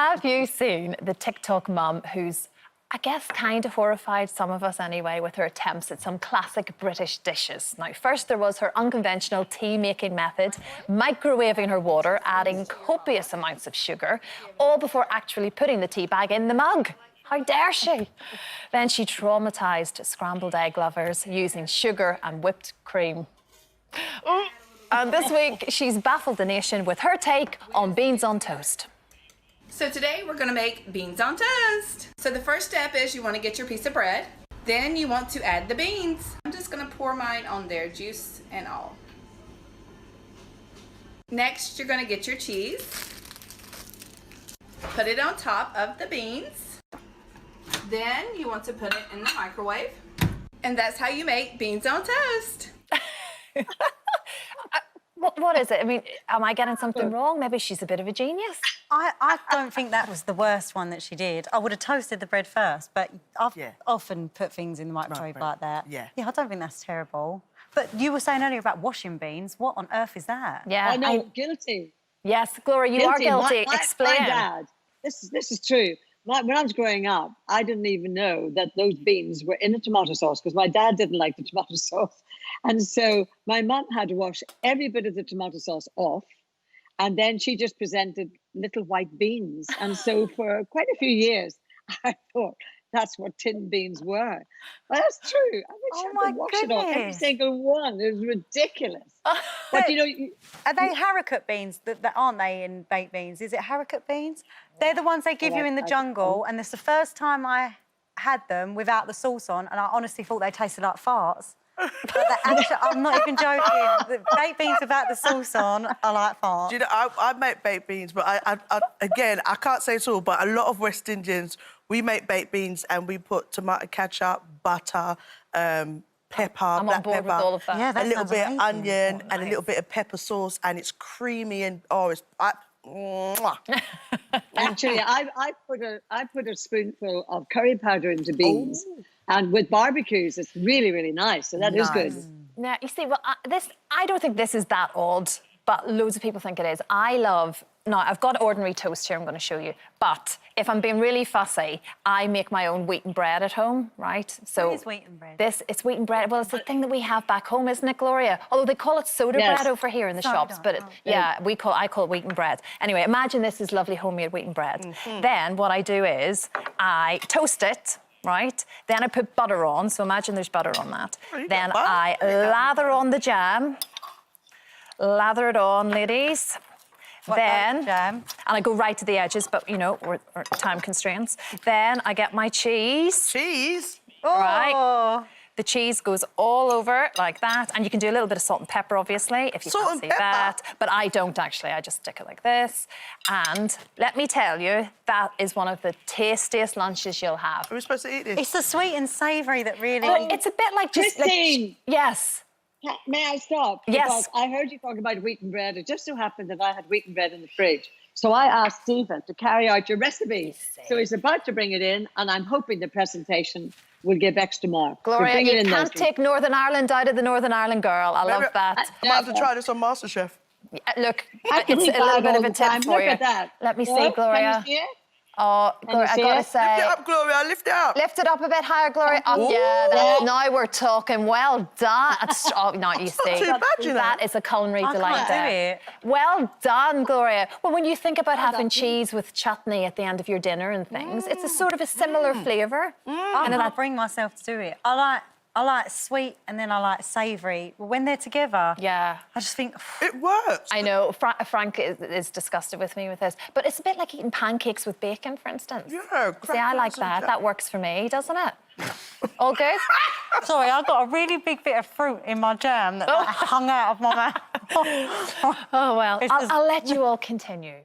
Have you seen the TikTok mum who's, I guess, kind of horrified some of us anyway with her attempts at some classic British dishes? Now, first there was her unconventional tea-making method, microwaving her water, adding copious amounts of sugar, all before actually putting the tea bag in the mug. How dare she? Then she traumatised scrambled egg lovers using sugar and whipped cream. And this week, she's baffled the nation with her take on beans on toast. So today we're gonna make beans on toast. So the first step is you wanna get your piece of bread. Then you want to add the beans. I'm just gonna pour mine on there, juice and all. Next, you're gonna get your cheese. Put it on top of the beans. Then you want to put it in the microwave. And that's how you make beans on toast. What is it? I mean, am I getting something wrong? Maybe she's a bit of a genius. I don't think that was the worst one that she did. I would have toasted the bread first, but I've often put things in the microwave like that. Yeah, I don't think that's terrible. But you were saying earlier about washing beans. What on earth is that? Yeah, I know, guilty. Yes, Gloria, you are guilty. Explain. My dad, this is true. When I was growing up, I didn't even know that those beans were in a tomato sauce because my dad didn't like the tomato sauce. And so my mum had to wash every bit of the tomato sauce off. And then she just presented little white beans. And so for quite a few years, I thought that's what tin beans were. But that's true. I mean, she had to wash it off, every single one. It was ridiculous. But you know, are they haricot beans that aren't they in baked beans? Is it haricot beans? They're the ones they give you in the jungle, and it's the first time I had them without the sauce on, and I honestly thought they tasted like farts. But actually, I'm not even joking. The baked beans without the sauce on are like farts. Do you know, I make baked beans, but again, I can't say it's all, but a lot of West Indians, we make baked beans and we put tomato ketchup, butter, pepper, I'm black on board pepper, with all of that. Yeah, that a little sounds bit amazing. of onion and a little bit of pepper sauce, and it's creamy and mwah. actually, I put a spoonful of curry powder into beans. And with barbecues, it's really, really nice. So that is good. Now, you see, well, I don't think this is that odd, but loads of people think it is. Now, I've got ordinary toast here I'm going to show you, but if I'm being really fussy, I make my own wheaten bread at home, right? So what is wheaten bread? It's wheaten bread. Well, it's the thing that we have back home, isn't it, Gloria? Although they call it soda bread over here in the shops, but I call it wheaten bread. Anyway, imagine this is lovely homemade wheaten bread. Then what I do is I toast it, right? Then I put butter on, so imagine there's butter on that. Then I lather on the jam. Lather it on, ladies. Then, and I go right to the edges, but, you know, we're time constraints. Then I get my cheese. Cheese? Right. The cheese goes all over like that, and you can do a little bit of salt and pepper, obviously, if you fancy that. But I don't, actually. I just stick it like this. And let me tell you, that is one of the tastiest lunches you'll have. Are we supposed to eat this? It's the sweet and savoury that really... It's a bit like just... Christine! Yes. May I stop? Yes. Because I heard you talk about wheaten bread. It just so happened that I had wheaten bread in the fridge. So I asked Stephen to carry out your recipe. So he's about to bring it in, and I'm hoping the presentation will give extra marks. Gloria, you can't take Northern Ireland out of the Northern Ireland girl. I love that. I might have to try this on MasterChef. Look, I can it's a little bit of a tip for Look you. at that. Let me see, Gloria. Can you see it? Oh, Gloria, I gotta say... Lift it up, Gloria, lift it up. Lift it up a bit higher, Gloria. Oh, yeah, now we're talking. Well done. No, you see. Not too bad, you know. That is a culinary delight can't do it. Well done, Gloria. Well, when you think about having cheese with chutney at the end of your dinner and things, it's a sort of a similar flavour. I can't bring myself to do it. I like sweet and then I like savoury. Well, when they're together, I just think... It works. I know, Frank is disgusted with me with this, but it's a bit like eating pancakes with bacon, for instance. Yeah, see, I like that. That works for me, doesn't it? All good? Sorry, I've got a really big bit of fruit in my jam that hung out of my mouth. Oh, well, I'll let you all continue.